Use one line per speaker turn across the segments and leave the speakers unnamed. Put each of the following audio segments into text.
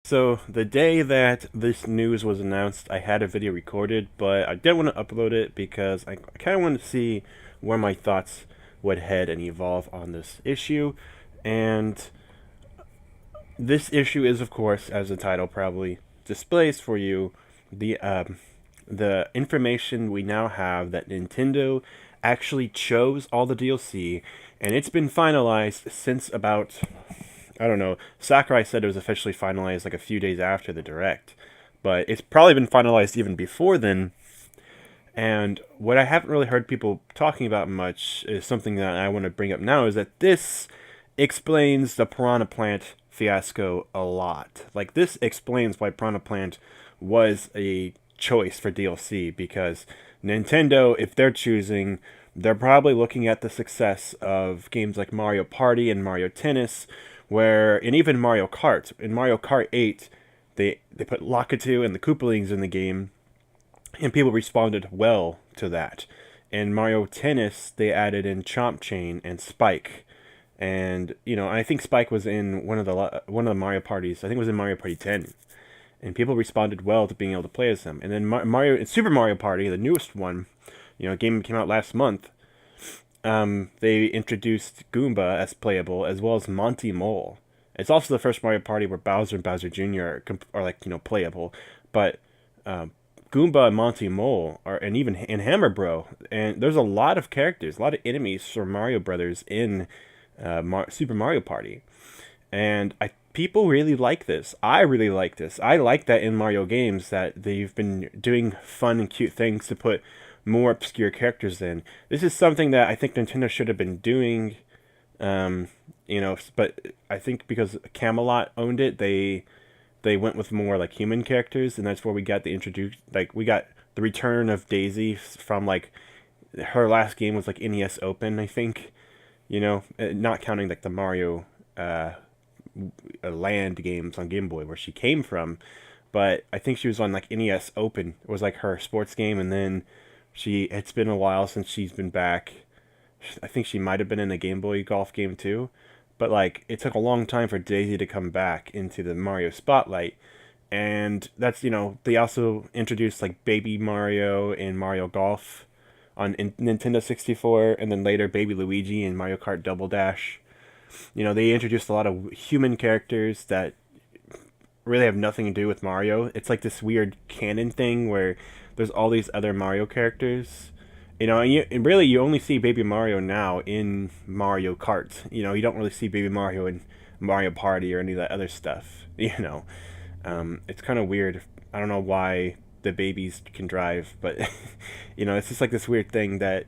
So the day that this news was announced, I had a video recorded, but I didn't want to upload it because I kind of wanted to see where my thoughts would head and evolve on this issue. And this issue is, of course, as the title probably displays for you, the the information we now have that Nintendo actually chose all the DLC, and it's been finalized since about, I don't know. Sakurai said it was officially finalized like a few days after the direct, but it's probably been finalized even before then. And what I haven't really heard people talking about much is something that I want to bring up now is that this explains the Piranha Plant fiasco a lot. Like, this explains why Piranha Plant was a choice for DLC because Nintendo, if they're choosing, they're probably looking at the success of games like Mario Party and Mario Tennis, and even Mario Kart. In Mario Kart 8, they put Lakitu and the Koopalings in the game, and people responded well to that. In Mario Tennis, they added in Chomp Chain and Spike, and I think Spike was in one of the Mario parties. I think it was in Mario Party 10, and people responded well to being able to play as them. And then Super Mario Party, the newest one, a game that came out last month. They introduced Goomba as playable, as well as Monty Mole. It's also the first Mario Party where Bowser and Bowser Jr. are like playable, but Goomba and Monty Mole and even Hammer Bro, and there's a lot of characters, a lot of enemies from Mario Brothers in Super Mario Party, and people really like this. I really like this. I like that in Mario games that they've been doing fun and cute things to put more obscure characters in. This is something that I think Nintendo should have been doing, but I think because Camelot owned it, they went with more like human characters, and that's where we got the return of Daisy from like her last game was like NES Open, I think, not counting like the Mario Land games on Game Boy where she came from, but I think she was on like NES Open. It was like her sports game, and then it's been a while since she's been back. I think she might have been in a Game Boy golf game too. But like it took a long time for Daisy to come back into the Mario spotlight. And that's, they also introduced like Baby Mario in Mario Golf on Nintendo 64, and then later Baby Luigi in Mario Kart Double Dash. They introduced a lot of human characters that really have nothing to do with Mario. It's like this weird canon thing where there's all these other Mario characters. And really you only see Baby Mario now in Mario Kart. You don't really see Baby Mario in Mario Party or any of that other stuff. It's kind of weird. I don't know why the babies can drive, but it's just like this weird thing that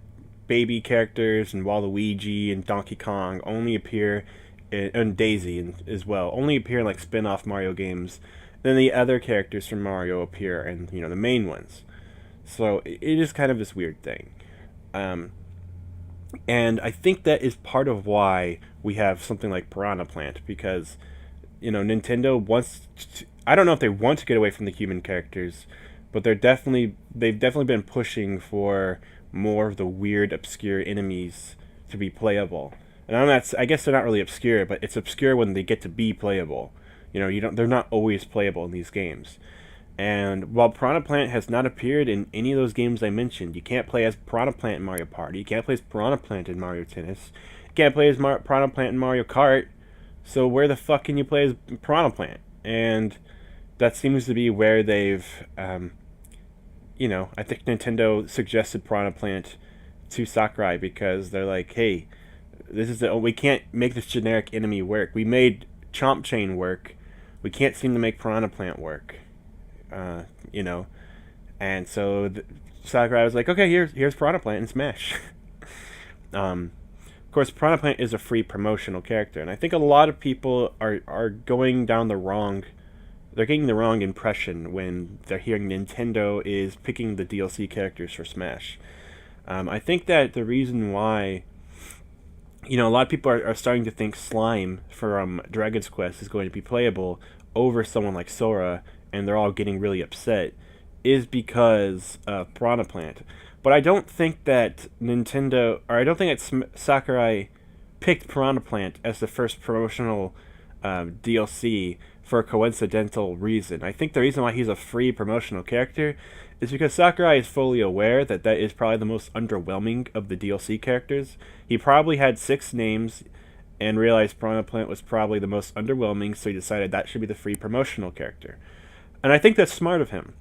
baby characters and Waluigi and Donkey Kong only appear and Daisy as well only appear in like spin-off Mario games. Then the other characters from Mario appear and the main ones. So it is kind of this weird thing. Um, and I think that is part of why we have something like Piranha Plant, because Nintendo wants to, I don't know if they want to get away from the human characters, but they've definitely been pushing for more of the weird obscure enemies to be playable. And I guess they're not really obscure, but it's obscure when they get to be playable. They're not always playable in these games. And while Piranha Plant has not appeared in any of those games I mentioned, you can't play as Piranha Plant in Mario Party, you can't play as Piranha Plant in Mario Tennis, you can't play as Piranha Plant in Mario Kart, so where the fuck can you play as Piranha Plant? And that seems to be where they've, I think Nintendo suggested Piranha Plant to Sakurai because they're like, hey, we can't make this generic enemy work. We made Chomp Chain work, we can't seem to make Piranha Plant work. uh, you know, and so Sakurai was like, okay, here's Piranha Plant and Smash. Of course, Piranha Plant is a free promotional character, and I think a lot of people are going down the wrong. They're getting the wrong impression when they're hearing Nintendo is picking the DLC characters for Smash. I think that the reason why, a lot of people are starting to think Slime from Dragon's Quest is going to be playable over someone like Sora, and they're all getting really upset, is because of Piranha Plant. But I don't think that I don't think that Sakurai picked Piranha Plant as the first promotional DLC for a coincidental reason. I think the reason why he's a free promotional character is because Sakurai is fully aware that that is probably the most underwhelming of the DLC characters. He probably had 6 names and realized Piranha Plant was probably the most underwhelming, so he decided that should be the free promotional character. And I think that's smart of him,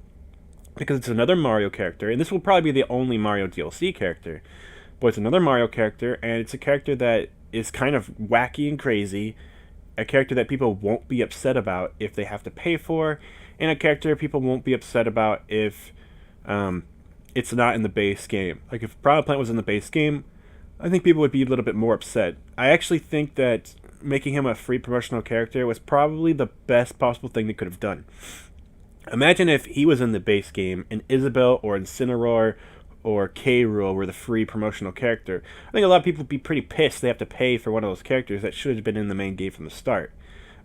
because it's another Mario character, and this will probably be the only Mario DLC character, but it's another Mario character, and it's a character that is kind of wacky and crazy, a character that people won't be upset about if they have to pay for, and a character people won't be upset about if it's not in the base game. Like, if Piranha Plant was in the base game, I think people would be a little bit more upset. I actually think that making him a free promotional character was probably the best possible thing they could have done. Imagine if he was in the base game and Isabelle or Incineroar or K. Rool were the free promotional character. I think a lot of people would be pretty pissed they have to pay for one of those characters that should have been in the main game from the start.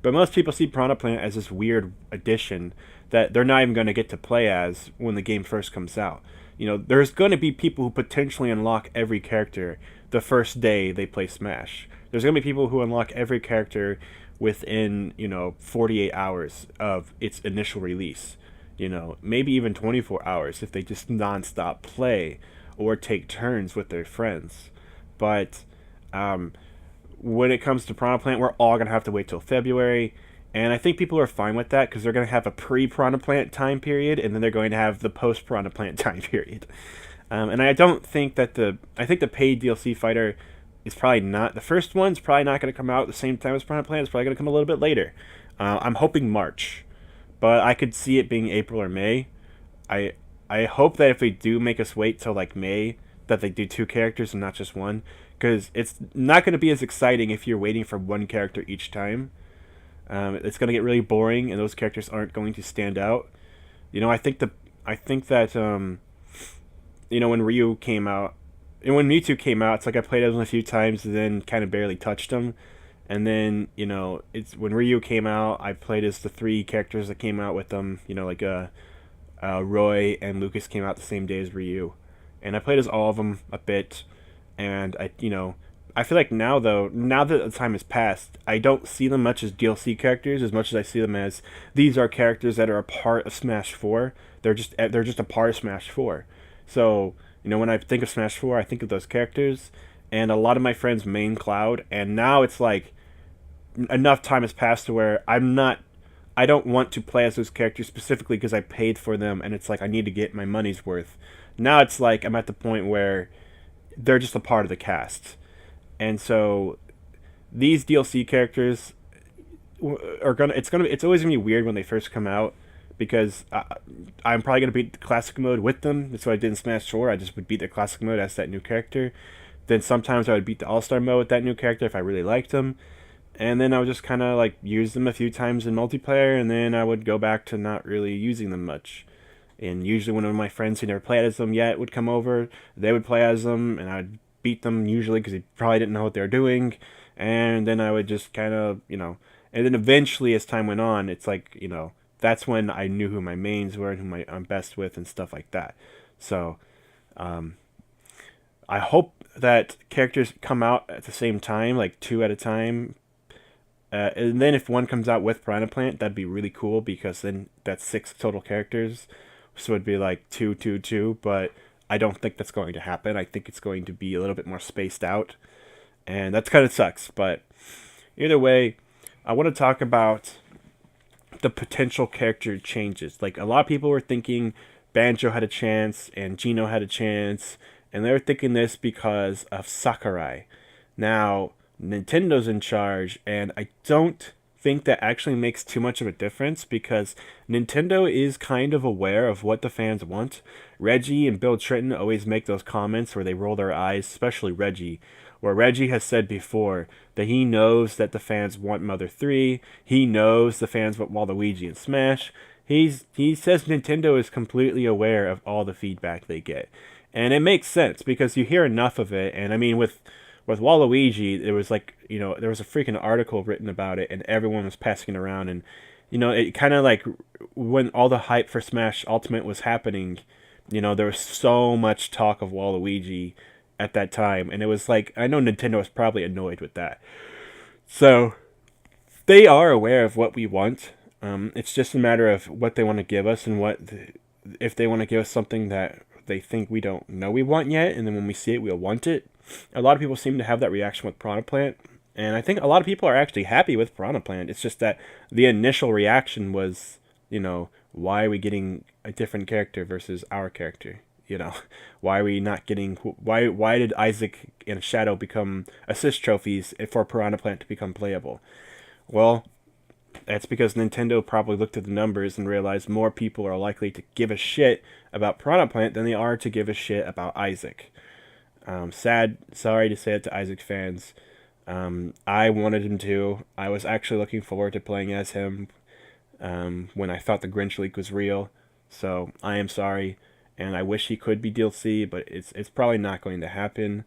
But most people see Piranha Plant as this weird addition that they're not even going to get to play as when the game first comes out. You know, there's going to be people who potentially unlock every character the first day they play Smash. There's going to be people who unlock every character within, 48 hours of its initial release. Maybe even 24 hours if they just non-stop play or take turns with their friends. But when it comes to Piranha Plant, we're all going to have to wait till February. And I think people are fine with that because they're going to have a pre-Piranha Plant time period, and then they're going to have the post-Piranha Plant time period. And I don't think that I think the paid DLC fighter is probably not, the first one's probably not going to come out at the same time as Piranha Plant. It's probably going to come a little bit later. I'm hoping March, but I could see it being April or May. I hope that if they do make us wait till like May, that they do 2 characters and not just one, because it's not going to be as exciting if you're waiting for one character each time. It's going to get really boring, and those characters aren't going to stand out. I think that when Ryu came out, and when Mewtwo came out, it's like I played as him a few times and then kind of barely touched him. And then, it's when Ryu came out, I played as the 3 characters that came out with them, Roy and Lucas came out the same day as Ryu. And I played as all of them a bit, and I feel like now that the time has passed, I don't see them much as DLC characters as much as I see them as these are characters that are a part of Smash 4. They're just a part of Smash 4. So, when I think of Smash 4, I think of those characters, and a lot of my friends main Cloud, and now it's like enough time has passed to where I don't want to play as those characters specifically because I paid for them, and it's like I need to get my money's worth. Now it's like I'm at the point where they're just a part of the cast. And so these DLC characters it's always gonna be weird when they first come out, because I'm probably gonna beat the classic mode with them. That's what I did in Smash 4. I just would beat the classic mode as that new character. Then sometimes I would beat the All-Star mode with that new character if I really liked them. And then I would just kind of like use them a few times in multiplayer, and then I would go back to not really using them much. And usually one of my friends who never played as them yet would come over, they would play as them, and I'd beat them usually because they probably didn't know what they were doing. And then I would just kind of, and then eventually as time went on, it's like, that's when I knew who my mains were and who I'm best with and stuff like that. So, I hope that characters come out at the same time, like 2 at a time. And then if one comes out with Piranha Plant, that'd be really cool, because then that's 6 total characters. So it'd be like 2, 2, 2. But I don't think that's going to happen. I think it's going to be a little bit more spaced out. And that kind of sucks. But either way, I want to talk about the potential character changes. Like, a lot of people were thinking Banjo had a chance and Geno had a chance, and they were thinking this because of Sakurai. Now, Nintendo's in charge, and I don't think that actually makes too much of a difference, because Nintendo is kind of aware of what the fans want. Reggie and Bill Trenton always make those comments where they roll their eyes, especially Reggie, where Reggie has said before that he knows that the fans want Mother 3, he knows the fans want Waluigi and Smash. He says Nintendo is completely aware of all the feedback they get. And it makes sense, because you hear enough of it, and I mean, with Waluigi, there was there was a freaking article written about it, and everyone was passing it around, and it kind of like when all the hype for Smash Ultimate was happening, there was so much talk of Waluigi at that time, and it was like, I know Nintendo was probably annoyed with that. So they are aware of what we want. It's just a matter of what they want to give us and if they want to give us something that they think we don't know we want yet, and then when we see it, we'll want it. A lot of people seem to have that reaction with Piranha Plant, and I think a lot of people are actually happy with Piranha Plant. It's just that the initial reaction was, why are we getting a different character versus our character? Why are we not getting? Why did Isaac and Shadow become assist trophies for Piranha Plant to become playable? Well, that's because Nintendo probably looked at the numbers and realized more people are likely to give a shit about Piranha Plant than they are to give a shit about Isaac. Sorry to say it to Isaac fans. I wanted him to. I was actually looking forward to playing as him when I thought the Grinch leak was real. So I am sorry, and I wish he could be DLC, but it's probably not going to happen.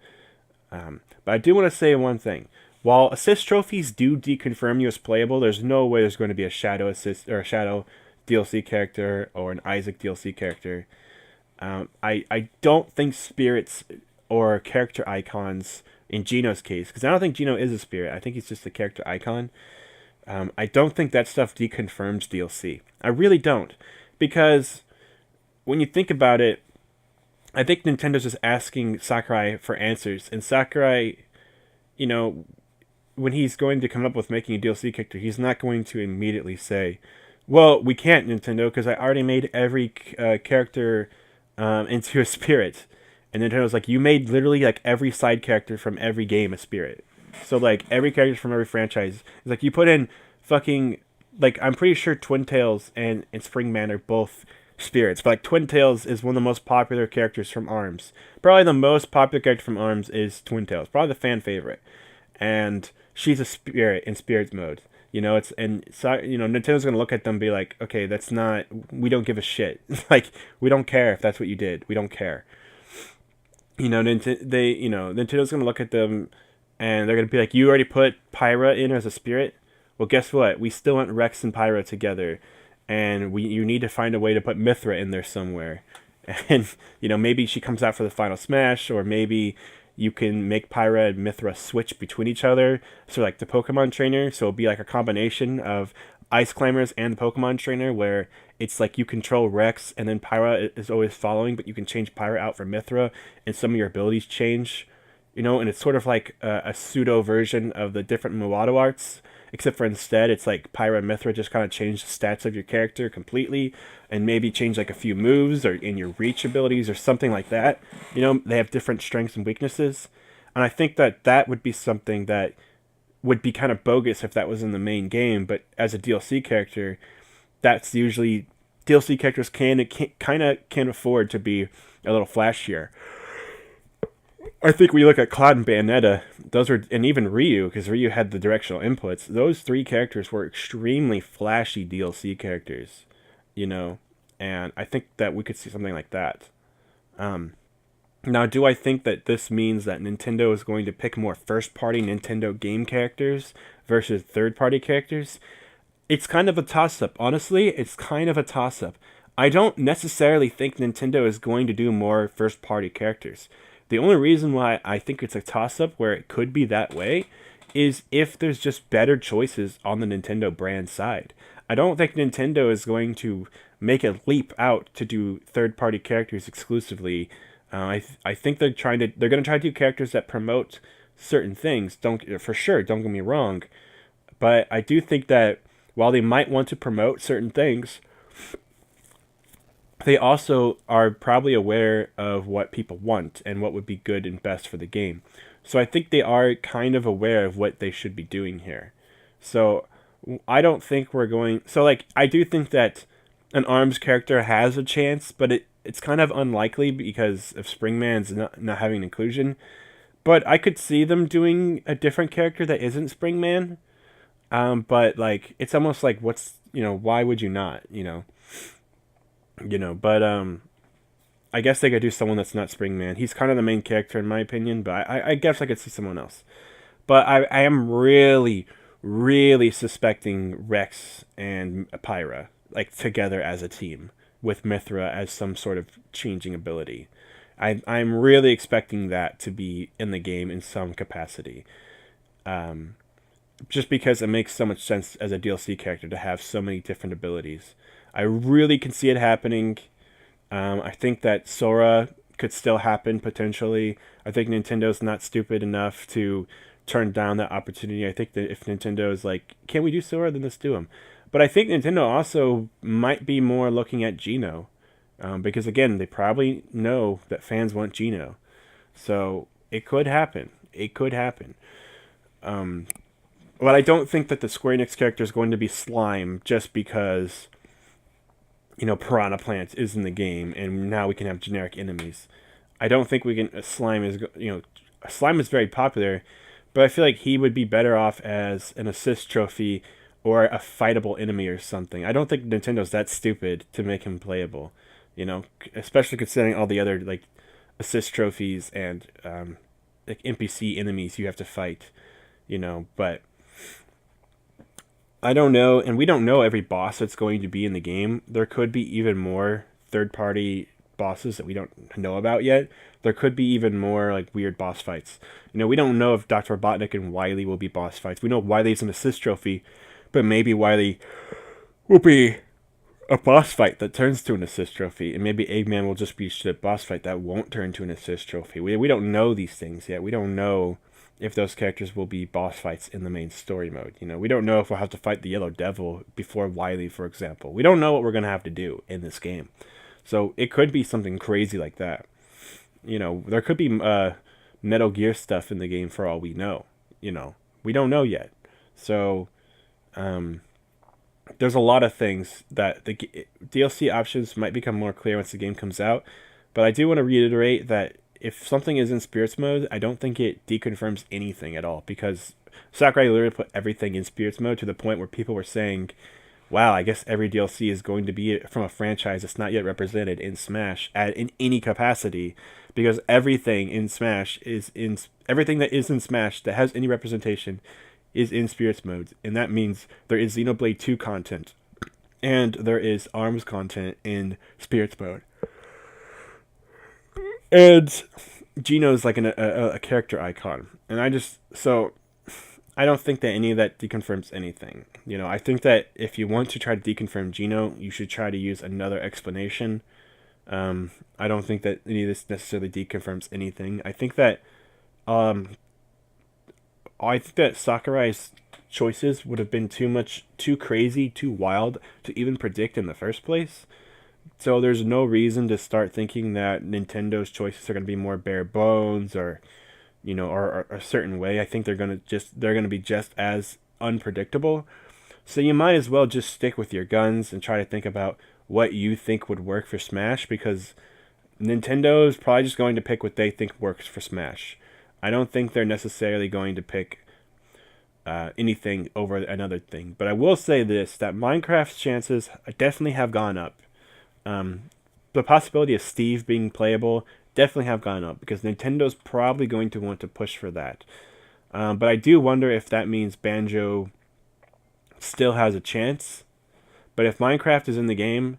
But I do want to say one thing. While assist trophies do deconfirm you as playable, there's no way there's going to be a Shadow assist or a Shadow DLC character or an Isaac DLC character. I don't think spirits or character icons in Gino's case, because I don't think Gino is a spirit. I think he's just a character icon. I don't think that stuff deconfirms DLC. I really don't, because when you think about it, I think Nintendo's just asking Sakurai for answers, and Sakurai, when he's going to come up with making a DLC character, he's not going to immediately say, well, we can't, Nintendo, because I already made every character into a spirit. And Nintendo's like, you made literally like every side character from every game a spirit. So like every character from every franchise. It's like you put in fucking, like, I'm pretty sure Twin Tails and Springman are both spirits. But like Twin Tails is one of the most popular characters from ARMS. Probably the most popular character from ARMS is Twin Tails. Probably the fan favorite. And she's a spirit in spirit mode. Nintendo's gonna look at them and be like, okay, we don't give a shit. Like, we don't care if that's what you did. We don't care. Nintendo's gonna look at them and they're gonna be like, you already put Pyra in as a spirit? Well, guess what? We still want Rex and Pyra together, and you need to find a way to put Mythra in there somewhere. And maybe she comes out for the final smash, or maybe you can make Pyra and Mythra switch between each other. So like the Pokemon trainer, so it'll be like a combination of Ice Climbers and the Pokemon trainer, where it's like you control Rex and then Pyra is always following, but you can change Pyra out for Mythra and some of your abilities change. And it's sort of like a pseudo version of the different Muado arts, except for instead it's like Pyra and Mythra just kind of change the stats of your character completely, and maybe change like a few moves or in your reach abilities or something like that. They have different strengths and weaknesses, and I think that would be something that would be kind of bogus if that was in the main game, but as a DLC character, that's usually DLC characters can afford to be a little flashier. I think when you look at Cloud and Bayonetta, and even Ryu, because Ryu had the directional inputs, those three characters were extremely flashy DLC characters, and I think that we could see something like that. Now, do I think that this means that Nintendo is going to pick more first-party Nintendo game characters versus third-party characters? It's kind of a toss-up. Honestly, it's kind of a toss-up. I don't necessarily think Nintendo is going to do more first-party characters. The only reason why I think it's a toss-up where it could be that way is if there's just better choices on the Nintendo brand side. I don't think Nintendo is going to make a leap out to do third-party characters exclusively. I think they're going to try to do characters that promote certain things. Don't get me wrong, but I do think that while they might want to promote certain things, they also are probably aware of what people want and what would be good and best for the game. So I think they are kind of aware of what they should be doing here. So I don't think we're going... So, like, I do think that an ARMS character has a chance, but it's kind of unlikely because of Springman's not having inclusion. But I could see them doing a different character that isn't Springman. But, like, it's almost like, why would you not, but I guess they could do someone that's not Springman. He's kind of the main character in my opinion, but I guess I could see someone else. But I am really, really suspecting Rex and Pyra, like, together as a team, with Mythra as some sort of changing ability. I'm really expecting that to be in the game in some capacity. just because it makes so much sense as a DLC character to have so many different abilities. I really can see it happening. I think that Sora could still happen potentially. I think Nintendo's not stupid enough to turn down that opportunity. I think that if Nintendo's like, can we do Sora? Then let's do him. But I think Nintendo also might be more looking at Geno. Because again, they probably know that fans want Geno. So it could happen. It could happen. But I don't think that the Square Enix character is going to be Slime just because, Piranha Plant is in the game and now we can have generic enemies. I don't think we can. Slime is very popular, but I feel like he would be better off as an assist trophy or a fightable enemy or something. I don't think Nintendo's that stupid to make him playable, especially considering all the other like assist trophies and like NPC enemies you have to fight, but I don't know, and we don't know every boss that's going to be in the game. There could be even more third-party bosses that we don't know about yet. There could be even more like weird boss fights. We don't know if Dr. Robotnik and Wily will be boss fights. We know Wily's an assist trophy, but maybe Wily will be a boss fight that turns to an assist trophy, and maybe Eggman will just be a boss fight that won't turn to an assist trophy. We don't know these things yet. We don't know if those characters will be boss fights in the main story mode. We don't know if we'll have to fight the Yellow Devil before Wily, for example. We don't know what we're going to have to do in this game. So it could be something crazy like that. There could be Metal Gear stuff in the game for all we know. We don't know yet. So there's a lot of things that the DLC options might become more clear once the game comes out. But I do want to reiterate that if something is in Spirits mode, I don't think it deconfirms anything at all, because Sakurai literally put everything in Spirits mode to the point where people were saying, wow, I guess every DLC is going to be from a franchise that's not yet represented in Smash in any capacity, because everything in Smash everything that is in Smash that has any representation is in Spirits mode, and that means there is Xenoblade 2 content, and there is ARMS content in Spirits mode. And Geno's like a character icon. And I don't think that any of that deconfirms anything. I think that if you want to try to deconfirm Geno, you should try to use another explanation. I don't think that any of this necessarily deconfirms anything. I think that Sakurai's choices would have been too crazy, too wild to even predict in the first place. So there's no reason to start thinking that Nintendo's choices are going to be more bare bones or a certain way. I think they're going to be just as unpredictable. So you might as well just stick with your guns and try to think about what you think would work for Smash, because Nintendo is probably just going to pick what they think works for Smash. I don't think they're necessarily going to pick anything over another thing. But I will say this, that Minecraft's chances definitely have gone up. The possibility of Steve being playable definitely have gone up, because Nintendo's probably going to want to push for that. But I do wonder if that means Banjo still has a chance. But if Minecraft is in the game,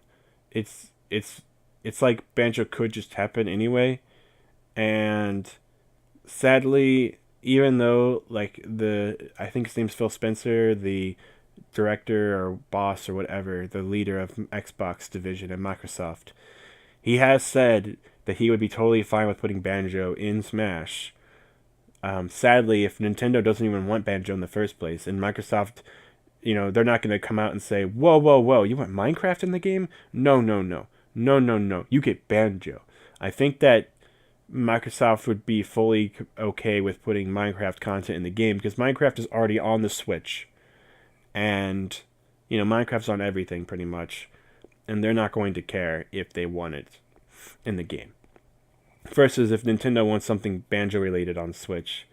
it's like Banjo could just happen anyway. And sadly, even though I think his name's Phil Spencer, the director or boss or whatever, the leader of Xbox division at Microsoft, he has said that he would be totally fine with putting Banjo in Smash. Sadly, if Nintendo doesn't even want Banjo in the first place, and Microsoft, they're not going to come out and say, whoa, you want Minecraft in the game? No, you get Banjo. I think that Microsoft would be fully okay with putting Minecraft content in the game, because Minecraft is already on the Switch. And, Minecraft's on everything pretty much. And they're not going to care if they want it in the game. Versus if Nintendo wants something Banjo related on Switch,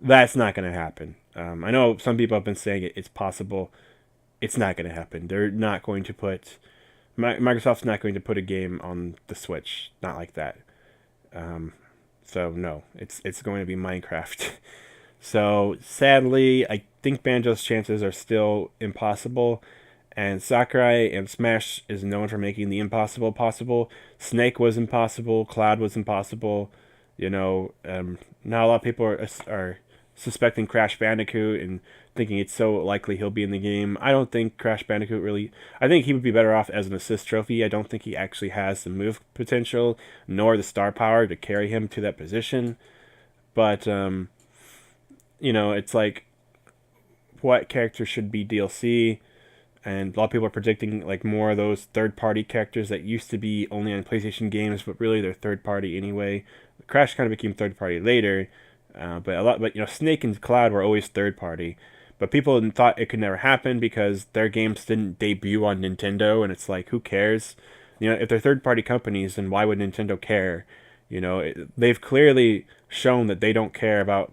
that's not going to happen. I know some people have been saying it's possible. It's not going to happen. They're not going to put... Microsoft's not going to put a game on the Switch. Not like that. So no, it's going to be Minecraft. So sadly, I think Banjo's chances are still impossible, and Sakurai and Smash is known for making the impossible possible. Snake was impossible, Cloud was impossible. Now a lot of people are suspecting Crash Bandicoot and thinking it's so likely he'll be in the game. I don't think Crash Bandicoot really. I think he would be better off as an assist trophy. I don't think he actually has the move potential nor the star power to carry him to that position. But it's like what character should be DLC, and a lot of people are predicting like more of those third-party characters that used to be only on PlayStation games, but really they're third-party anyway. Crash kind of became third-party later, but Snake and Cloud were always third-party. But people thought it could never happen because their games didn't debut on Nintendo, and it's like, who cares? If they're third-party companies, then why would Nintendo care? They've clearly shown that they don't care about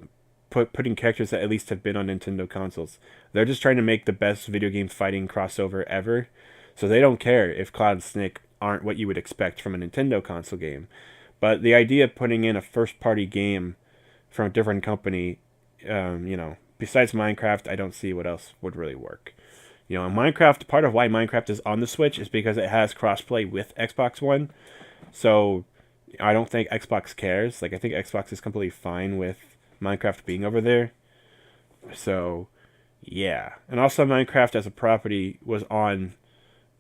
putting characters that at least have been on Nintendo consoles. They're just trying to make the best video game fighting crossover ever. So they don't care if Cloud and Snake aren't what you would expect from a Nintendo console game. But the idea of putting in a first-party game from a different company, besides Minecraft, I don't see what else would really work. Minecraft, part of why Minecraft is on the Switch is because it has crossplay with Xbox One. So I don't think Xbox cares. Like, I think Xbox is completely fine with Minecraft being over there. So, yeah. And also Minecraft as a property was on,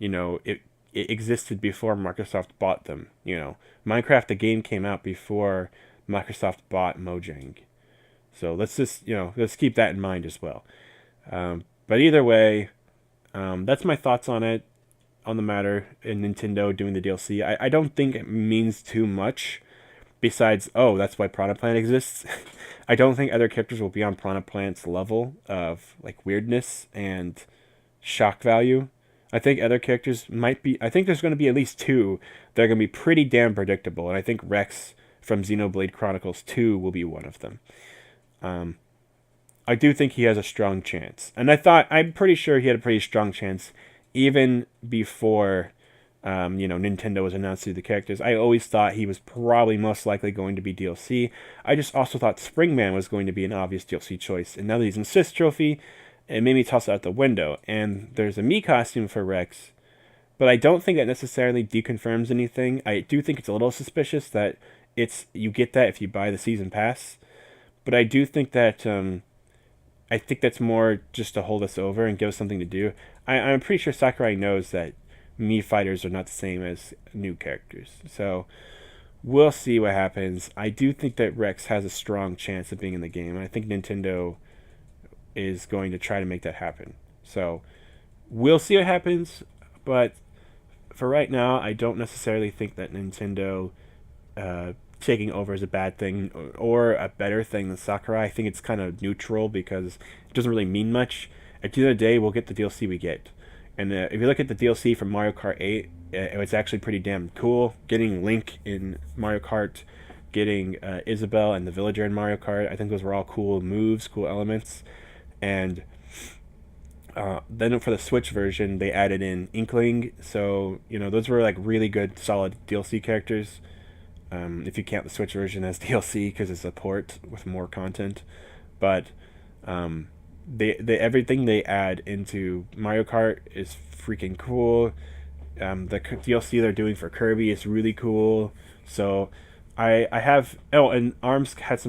it existed before Microsoft bought them. Minecraft, the game, came out before Microsoft bought Mojang. So let's just, let's keep that in mind as well. But either way, that's my thoughts on it, on the matter, in Nintendo doing the DLC. I don't think it means too much. Besides, that's why Piranha Plant exists. I don't think other characters will be on Piranha Plant's level of like weirdness and shock value. I think other characters might be. I think there's going to be at least two that are going to be pretty damn predictable, and I think Rex from Xenoblade Chronicles 2 will be one of them. I do think he has a strong chance, and I'm pretty sure he had a pretty strong chance even before Nintendo was announced to the characters. I always thought he was probably most likely going to be DLC. I just also thought Springman was going to be an obvious DLC choice. And now that he's an assist trophy, it made me toss it out the window. And there's a Mii costume for Rex, but I don't think that necessarily deconfirms anything. I do think it's a little suspicious that you get that if you buy the season pass. But I do think that I think that's more just to hold us over and give us something to do. I'm pretty sure Sakurai knows that Mii fighters are not the same as new characters. So we'll see what happens. I do think that Rex has a strong chance of being in the game. And I think Nintendo is going to try to make that happen. So we'll see what happens. But for right now, I don't necessarily think that Nintendo taking over is a bad thing or a better thing than Sakurai. I think it's kind of neutral because it doesn't really mean much. At the end of the day, we'll get the DLC we get. And if you look at the DLC from Mario Kart 8, it was actually pretty damn cool. Getting Link in Mario Kart, getting Isabelle and the Villager in Mario Kart, I think those were all cool moves, cool elements. And then for the Switch version, they added in Inkling. So, those were like really good, solid DLC characters. If you count the Switch version as DLC because it's a port with more content. But everything they add into Mario Kart is freaking cool. The DLC they're doing for Kirby is really cool. So I have and Arms had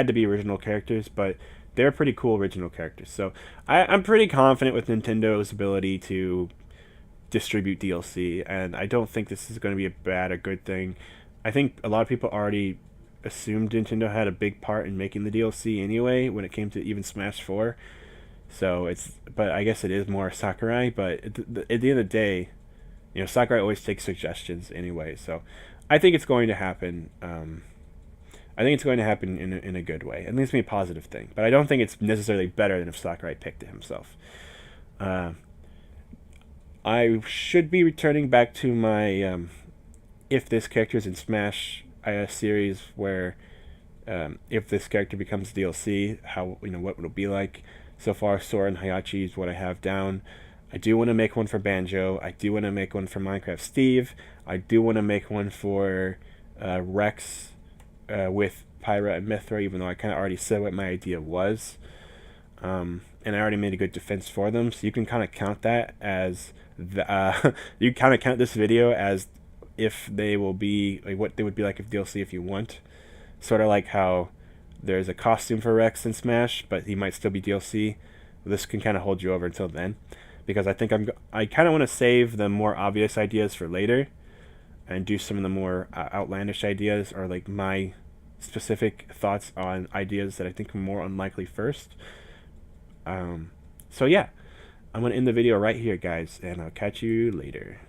to be original characters, but they're pretty cool original characters. So I'm pretty confident with Nintendo's ability to distribute DLC, and I don't think this is going to be a bad or good thing. I think a lot of people already assumed Nintendo had a big part in making the DLC anyway when it came to even Smash 4. So but I guess it is more Sakurai, but at the end of the day, Sakurai always takes suggestions anyway. So I think it's going to happen. I think it's going to happen in a good way. It needs to be a positive thing, but I don't think it's necessarily better than if Sakurai picked it himself. I should be returning back to my if this character is in Smash series where if this character becomes DLC, how what would it be like? So far, Sora and Hayachi is what I have down. I do want to make one for Banjo. I do want to make one for Minecraft Steve. I do want to make one for Rex with Pyra and Mythra, even though I kind of already said what my idea was. And I already made a good defense for them, so you can kind of count that as you kind of count this video as if they will be like what they would be like if DLC if you want, sort of like how There's a costume for Rex in Smash, but he might still be DLC. This can kind of hold you over until then, because I kind of want to save the more obvious ideas for later, and do some of the more outlandish ideas, or like my specific thoughts on ideas that I think are more unlikely first. So yeah, I'm gonna end the video right here, guys, and I'll catch you later.